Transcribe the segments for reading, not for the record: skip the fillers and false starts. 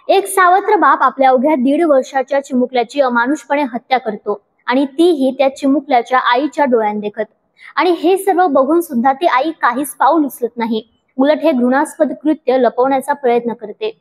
एक सावत्र बाप आपल्या अवघ्या 1.5 वर्षाच्या चिमुकल्याची अमानुषपणे हत्या करतो आणि तीही त्या चिमुकल्याच्या आईच्या डोळ्यात देखत. आणि हे सर्व बघून सुद्धा ती आई काहीच पाऊल उचलत नाही. उलट हे घृणास्पद कृत्य लपवण्याचा प्रयत्न करते.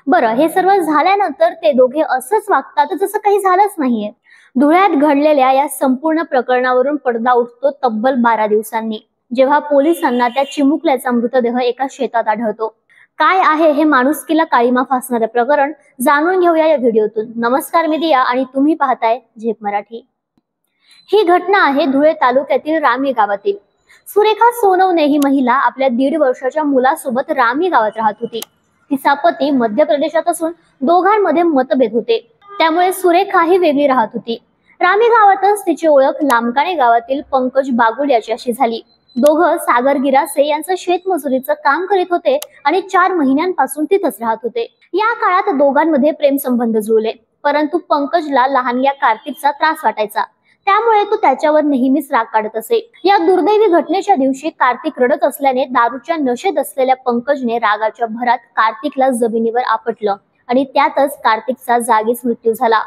बरं, हे सर्व झाल्यानंतर ते दोघे असंच वागतात जसं काही झालंच नाहीये. धुळ्यात घडलेल्या या संपूर्ण प्रकरणावरून पडदा उठतो तब्बल 12 दिवसांनी, जेव्हा पोलिसांना त्या चिमुकल्याचा मृतदेह एका शेतात आढळतो. काय आहे हे माणुसकीला काळीमा फासणारे प्रकरण जाणून घेऊया या व्हिडिओतून. नमस्कार, मी दिया आणि तुम्ही पाहताय झेप मराठी. ही घटना आहे धुळे तालुक्यातील रामी गावातील. सुरेखा सोनवणे ही महिला आपल्या 1.5 वर्षाच्या मुलासोबत रामी गावात राहत होती. तिचा पती मध्य प्रदेशात असून दोघांमध्ये मतभेद होते, त्यामुळे सुरेखा ही वेगळी राहत होती. रामी गावातच तिची ओळख लामकाणे गावातील पंकज बागुल याच्याशी झाली. दोघं सागर गिरासे यांचं शेतमजुरीचं काम करीत होते आणि 4 महिन्यांपासून तिथंच राहत होते. या काळात दोघांमध्ये प्रेम संबंध जुळले, परंतु पंकजला लहानग्या कार्तिकचा त्रास वाटायचा, त्यामुळे तो त्याच्यावर नेहमीच राग काढत असे. या दुर्दैवी घटनेच्या दिवशी कार्तिक रडत असल्याने दारूच्या नशेत असलेल्या पंकजने रागाच्या भरात कार्तिकला जमिनीवर आपटलं आणि त्यातच कार्तिकचा जागीच मृत्यू झाला.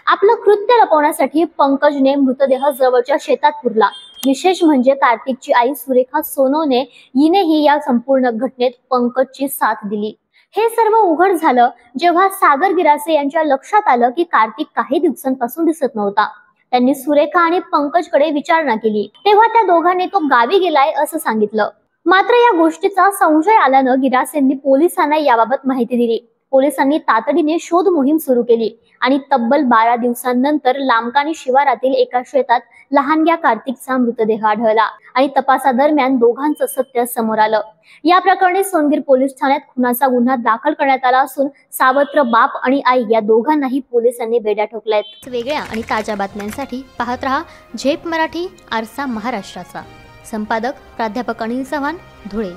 आपलं कृत्य लपवण्यासाठी पंकजने मृतदेह जवळच्या शेतात पुरला. विशेष म्हणजे कार्तिकची आई सुरेखा सोनवणे हिनेही या संपूर्ण घटनेत पंकजची साथ दिली. हे सर्व उघड झालं जेव्हा सागर गिरासे यांच्या लक्षात आलं की कार्तिक काही दिवसांपासून दिसत नव्हता. त्यांनी सुरेखा आणि पंकजकडे विचारणा केली, तेव्हा त्या दोघांनी तो गावी गेलाय असं सांगितलं. मात्र या गोष्टीचा संशय आल्यानं गिरासेंनी पोलिसांना याबाबत माहिती दिली. पोलिसांनी तातडीने शोध मोहीम सुरू केली आणि तब्बल 12 दिवसांनंतर लामकाणी शिवारातील एका शेतात लहानग्या कार्तिकचा मृतदेह आढळला आणि तपासादरम्यान दोघांचं सत्य समोर आलं. या प्रकरणी सोनगीर पोलीस ठाण्यात खुनाचा गुन्हा दाखल करण्यात आला असून सावत्र बाप आणि आई या दोघांनाही पोलिसांनी बेड्या ठोकल्यात. वेगळ्या आणि ताज्या बातम्यांसाठी पाहत रहा झेप मराठी, आरसा महाराष्ट्राचा. संपादक प्राध्यापक अनिल चव्हाण, धुळे.